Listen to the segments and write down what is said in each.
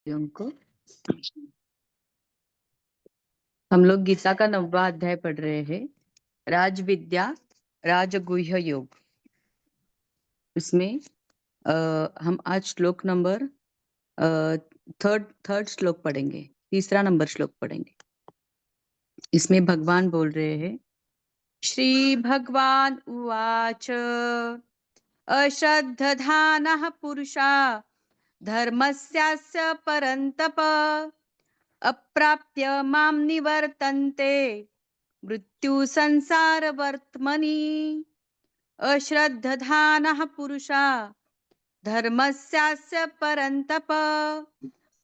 को हम लोग गीता का 9वां अध्याय पढ़ रहे हैं, राजविद्या राजगुह्य योग। उसमें हम आज श्लोक नंबर थर्ड श्लोक पढ़ेंगे, तीसरा नंबर श्लोक पढ़ेंगे। इसमें भगवान बोल रहे हैं, श्री भगवान उवाच अश्रद्धधानः पुरुषा धर्मस्यास्य परन्तप अप्राप्य मां निवर्तन्ते मृत्यु संसार वर्त्मनि। अश्रद्धधानः पुरुषा धर्मस्यास्य परन्तप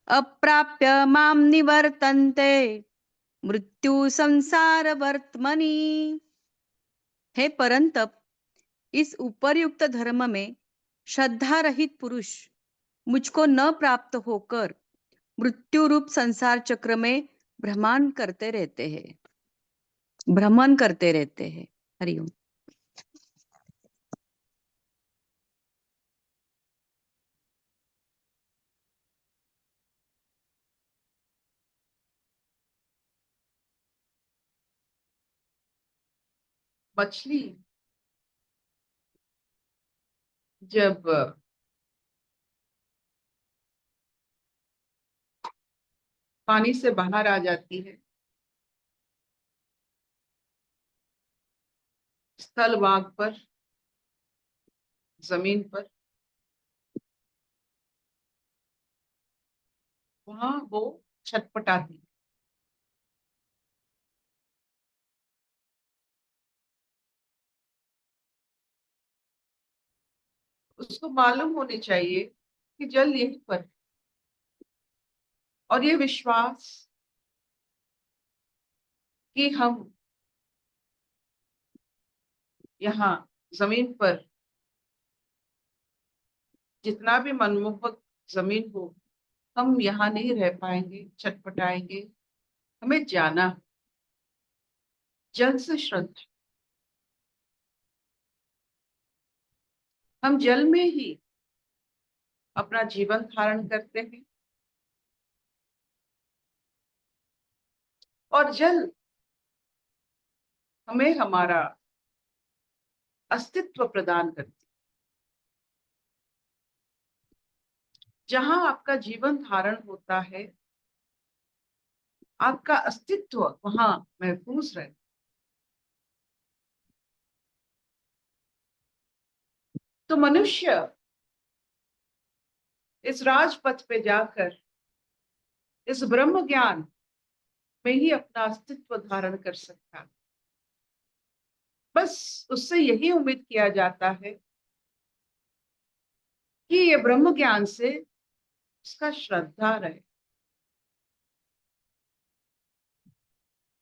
अप्राप्य मां निवर्तन्ते मृत्यु संसार वर्त्मनि। हे परंतप, इस उपर्युक्त धर्म में श्रद्धा रहित पुरुष मुझको न प्राप्त होकर मृत्यु रूप संसार चक्र में भ्रमण करते रहते हैं। हरिओम। मछली जब पानी से बाहर आ जाती है, स्थल भाग पर, जमीन पर, वहां वो छटपटाती है। उसको मालूम होनी चाहिए कि जल यहीं पर है, और ये विश्वास कि हम यहाँ जमीन पर जितना भी मनमोहक जमीन हो, हम यहाँ नहीं रह पाएंगे, छटपटाएंगे। हमें जाना है। जल से श्रद्धा, हम जल में ही अपना जीवन धारण करते हैं, और जल हमें हमारा अस्तित्व प्रदान करती है। जहां आपका जीवन धारण होता है, आपका अस्तित्व वहां महफूज रहता है। तो मनुष्य इस राजपथ पे जाकर इस ब्रह्म ज्ञान में ही अपना अस्तित्व धारण कर सकता है। बस उससे यही उम्मीद किया जाता है कि ये ब्रह्म ज्ञान से उसका श्रद्धा रहे।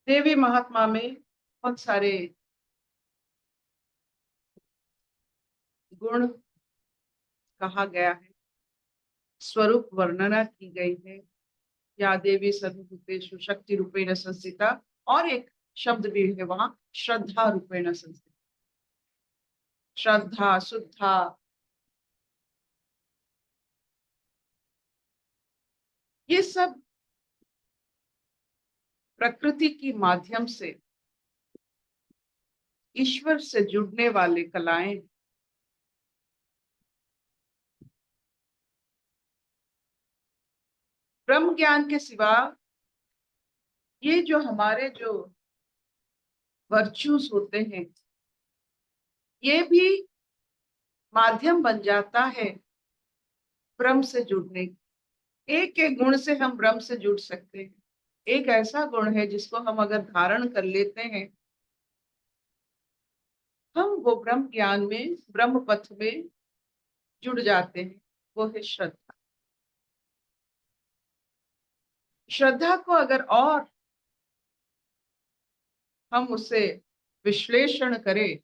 देवी महात्मा में बहुत सारे गुण कहा गया है, स्वरूप वर्णना की गई है। या देवी सर्वभूतेषु शक्ति रूपेण संस्थिता, और एक शब्द भी है वहां, श्रद्धा रूपेण संस्थिता। श्रद्धा, शुद्धा, ये सब प्रकृति की माध्यम से ईश्वर से जुड़ने वाले कलाएं। ब्रह्म ज्ञान के सिवा ये जो हमारे जो वर्चूज होते हैं, ये भी माध्यम बन जाता है ब्रह्म से जुड़ने की। एक एक गुण से हम ब्रह्म से जुड़ सकते हैं। एक ऐसा गुण है जिसको हम अगर धारण कर लेते हैं, हम वो ब्रह्म ज्ञान में, ब्रह्म पथ में जुड़ जाते हैं। वो है श्रद्धा। श्रद्धा को अगर और हम उसे विश्लेषण करें,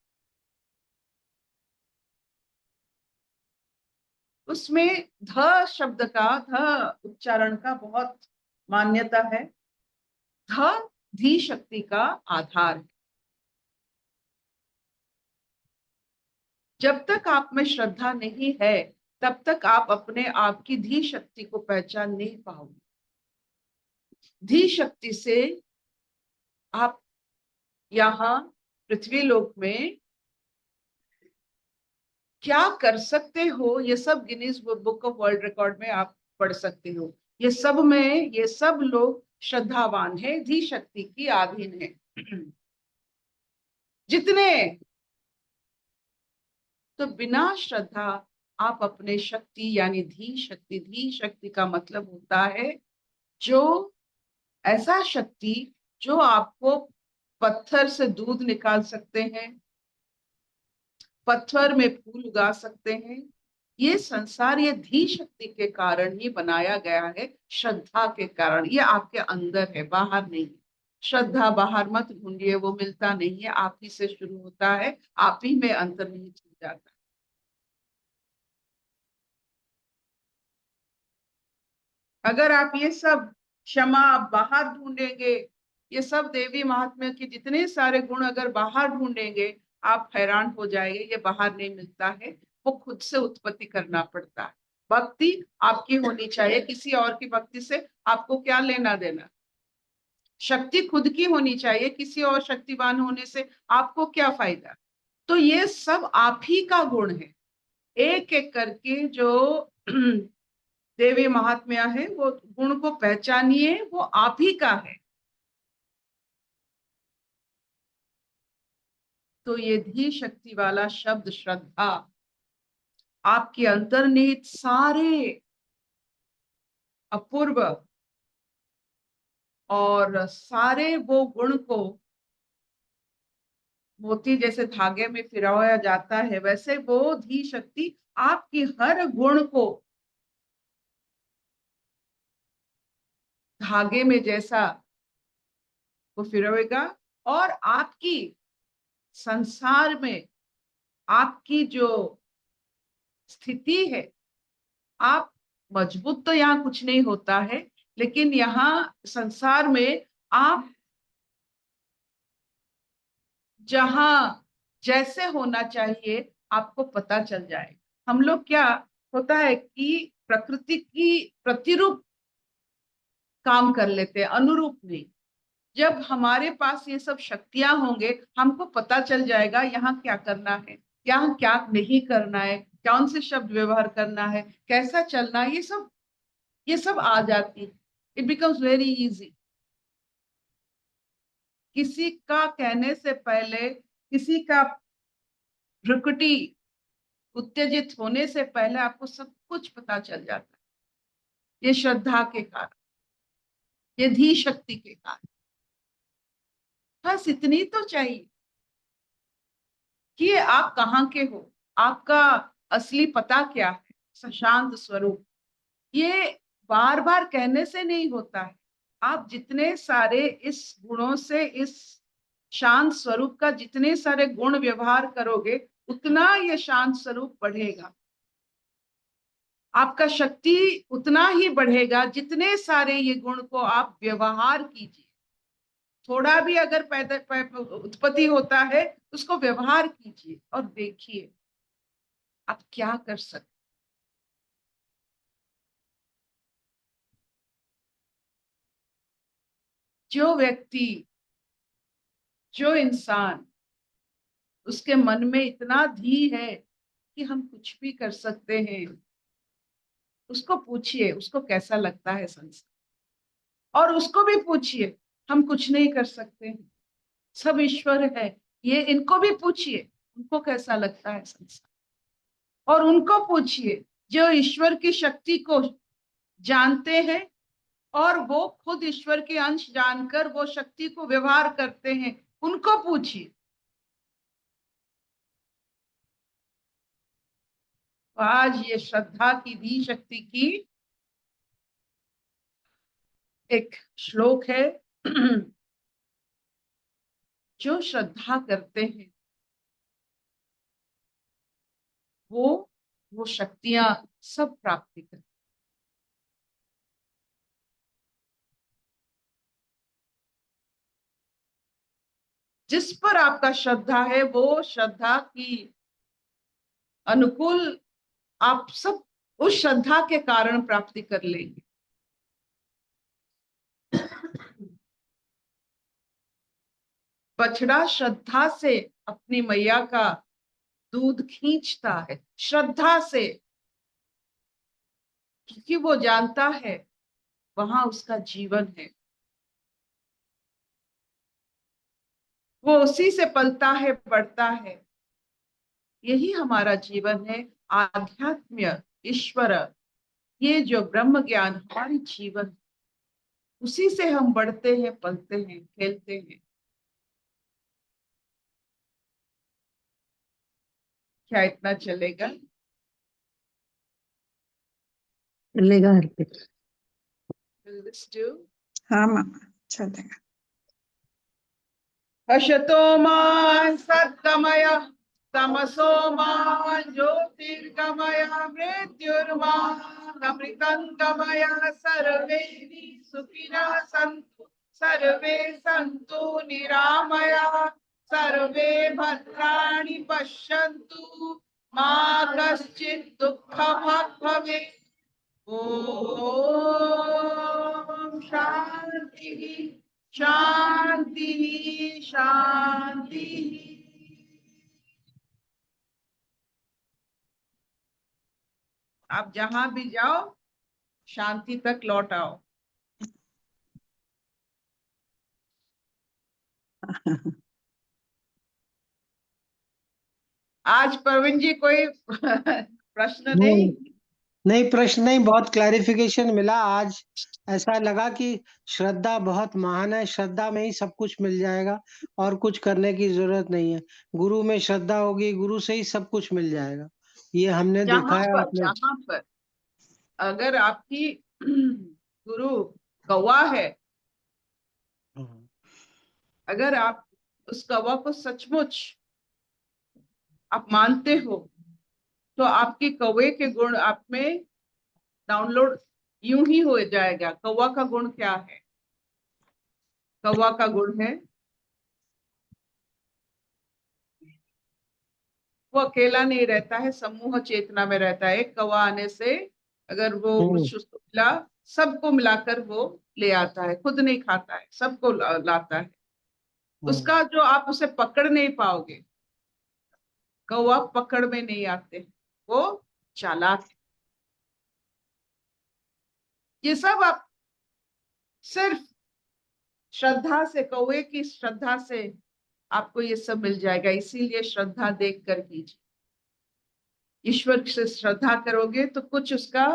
उसमें ध शब्द का, ध उच्चारण का बहुत मान्यता है। ध धी शक्ति का आधार है। जब तक आप में श्रद्धा नहीं है, तब तक आप अपने आप की धी शक्ति को पहचान नहीं पाओगे। धी शक्ति से आप यहाँ पृथ्वी लोक में क्या कर सकते हो, ये सब Guinness book of world record में आप पढ़ सकते हो। ये सब लोग श्रद्धावान है, धी शक्ति की अधीन है। जितने तो बिना श्रद्धा आप अपने शक्ति यानी धी शक्ति का मतलब होता है जो ऐसा शक्ति जो आपको पत्थर से दूध निकाल सकते हैं, पत्थर में फूल उगा सकते हैं। ये संसार ये धी शक्ति के कारण ही बनाया गया है, श्रद्धा के कारण। ये आपके अंदर है, बाहर नहीं। श्रद्धा बाहर मत ढूंढिए, वो मिलता नहीं है, आप ही से शुरू होता है, आप ही में अंतर्निहित हो जाता है। अगर आप ये सब क्षमा आप बाहर ढूंढेंगे, ये सब देवी महात्म्य के जितने सारे गुण अगर बाहर ढूंढेंगे, आप हैरान हो जाएंगे, ये बाहर नहीं मिलता है, वो खुद से उत्पत्ति करना पड़ता है। भक्ति आपकी होनी चाहिए, किसी और की भक्ति से आपको क्या लेना देना। शक्ति खुद की होनी चाहिए, किसी और शक्तिवान होने से आपको क्या फायदा। तो ये सब आप ही का गुण है। एक एक करके जो देवी महात्म्य है वो गुण को पहचानिए, वो आप ही का है। तो ये धी शक्ति वाला शब्द श्रद्धा आपके अंतर्निहित सारे अपूर्व और सारे वो गुण को मोती जैसे धागे में फिराया जाता है, वैसे वो धी शक्ति आपकी हर गुण को धागे में जैसा वो फिरोएगा। और आपकी संसार में आपकी जो स्थिति है, आप मजबूत तो यहाँ कुछ नहीं होता है, लेकिन यहाँ संसार में आप जहां जैसे होना चाहिए आपको पता चल जाए। हम लोग क्या होता है कि प्रकृति की प्रतिरूप काम कर लेते हैं, अनुरूप नहीं। जब हमारे पास ये सब शक्तियां होंगे, हमको पता चल जाएगा यहाँ क्या करना है, यहाँ क्या नहीं करना है, कौन से शब्द व्यवहार करना है, कैसा चलना है, ये सब आ जाती है। It becomes very easy. किसी का कहने से पहले, किसी का भ्रुकुटी उत्तेजित होने से पहले आपको सब कुछ पता चल जाता है। ये श्रद्धा के कारण, ये धी शक्ति के कारण। बस इतनी तो चाहिए कि आप कहाँ के हो, आपका असली पता क्या है, शांत स्वरूप। ये बार बार कहने से नहीं होता है। आप जितने सारे इस गुणों से, इस शांत स्वरूप का जितने सारे गुण व्यवहार करोगे, उतना ये शांत स्वरूप बढ़ेगा। आपका शक्ति उतना ही बढ़ेगा जितने सारे ये गुण को आप व्यवहार कीजिए। थोड़ा भी अगर पैदा उत्पत्ति होता है, उसको व्यवहार कीजिए और देखिए आप क्या कर सकते। जो व्यक्ति, जो इंसान, उसके मन में इतना धी है कि हम कुछ भी कर सकते हैं, उसको पूछिए उसको कैसा लगता है संसार। और उसको भी पूछिए हम कुछ नहीं कर सकते हैं, सब ईश्वर है, ये इनको भी पूछिए उनको कैसा लगता है संसार। और उनको पूछिए जो ईश्वर की शक्ति को जानते हैं और वो खुद ईश्वर के अंश जानकर वो शक्ति को व्यवहार करते हैं, उनको पूछिए। आज ये श्रद्धा की धी शक्ति की एक श्लोक है। जो श्रद्धा करते हैं वो शक्तियां सब प्राप्ति करते। जिस पर आपका श्रद्धा है, वो श्रद्धा की अनुकूल आप सब उस श्रद्धा के कारण प्राप्ति कर लेंगे। बछड़ा श्रद्धा से अपनी मैया का दूध खींचता है, श्रद्धा से, क्योंकि वो जानता है वहां उसका जीवन है, वो उसी से पलता है, बढ़ता है। यही हमारा जीवन है, आध्यात्म्य, ईश्वर, ये जो ब्रह्म ज्ञान हमारी जीवन, उसी से हम बढ़ते हैं, पलते हैं, खेलते हैं। क्या इतना चलेगा? चलेगा अर्पित। Will this do? हाँ मामा चलेगा। असतो मा सद्गमय तमसो मा ज्योतिर्गमय मृत्युर्मा अमृतंगमय। सर्वे सुखिनः सन्तु सर्वे सन्तु निरामयाः सर्वे भद्राणि पश्यन्तु मा कश्चित् दुःखभाग् भवेत्। ओम शांति शांति शांति। आप जहां भी जाओ शांति तक लौट आओ। आज प्रवीण जी कोई प्रश्न नहीं? नहीं प्रश्न नहीं, बहुत क्लैरिफिकेशन मिला आज। ऐसा लगा कि श्रद्धा बहुत महान है, श्रद्धा में ही सब कुछ मिल जाएगा और कुछ करने की जरूरत नहीं है। गुरु में श्रद्धा होगी, गुरु से ही सब कुछ मिल जाएगा। ये हमने देखा है अपने। जहां पर अगर आपकी गुरु गवाह है, अगर आप उस गवाह को सचमुच आप मानते हो, तो आपके कौवे के गुण आप में डाउनलोड यूं ही हो जाएगा। कौवा का गुण क्या है? कौवा का गुण है वो अकेला नहीं रहता है, समूह चेतना में रहता है। एक कौवा आने से अगर वो कुछ उसको मिला, सबको मिलाकर वो ले आता है, खुद नहीं खाता है, सबको लाता है। उसका जो आप उसे पकड़ नहीं पाओगे, कौवा पकड़ में नहीं आते, वो चालाक है। ये सब आप सिर्फ श्रद्धा से, कौवे की श्रद्धा से आपको ये सब मिल जाएगा। इसीलिए श्रद्धा देख कर कीजिए। ईश्वर से श्रद्धा करोगे तो कुछ उसका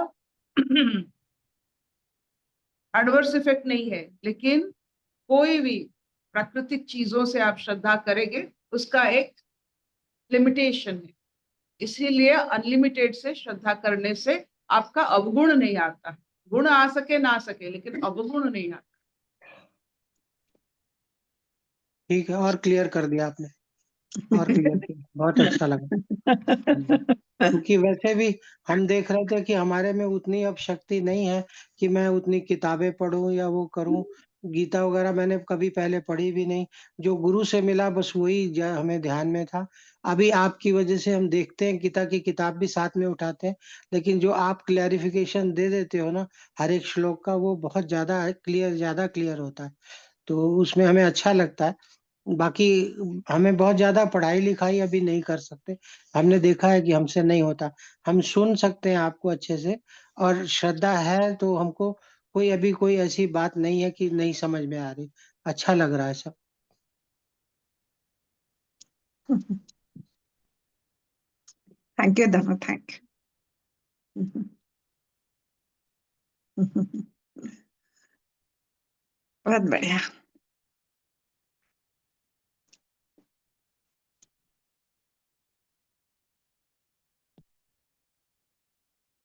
एडवर्स इफेक्ट नहीं है, लेकिन कोई भी प्राकृतिक चीजों से आप श्रद्धा करेंगे उसका एक लिमिटेशन है। इसीलिए अनलिमिटेड से श्रद्धा करने से आपका अवगुण नहीं आता। गुण आ सके ना सके, लेकिन अवगुण नहीं आता। ठीक है, और क्लियर कर दिया आपने, और क्लियर किया, बहुत अच्छा लगा। क्योंकि वैसे भी हम देख रहे थे कि हमारे में उतनी अब शक्ति नहीं है कि मैं उतनी किताबें पढूं या वो करूं। गीता वगैरह मैंने कभी पहले पढ़ी भी नहीं। जो गुरु से मिला बस वही हमें ध्यान में था। अभी आपकी वजह से हम देखते हैं, गीता की किताब भी साथ में उठाते हैं, लेकिन जो आप क्लैरिफिकेशन दे देते हो ना हर एक श्लोक का, वो बहुत ज्यादा क्लियर होता है। तो उसमें हमें अच्छा लगता है। बाकी हमें बहुत ज्यादा पढ़ाई लिखाई अभी नहीं कर सकते, हमने देखा है कि हमसे नहीं होता। हम सुन सकते हैं आपको अच्छे से, और श्रद्धा है तो हमको कोई अभी कोई ऐसी बात नहीं है कि नहीं समझ में आ रही। अच्छा लग रहा है सब। थैंक यू धनु, थैंक यू। बहुत बढ़िया।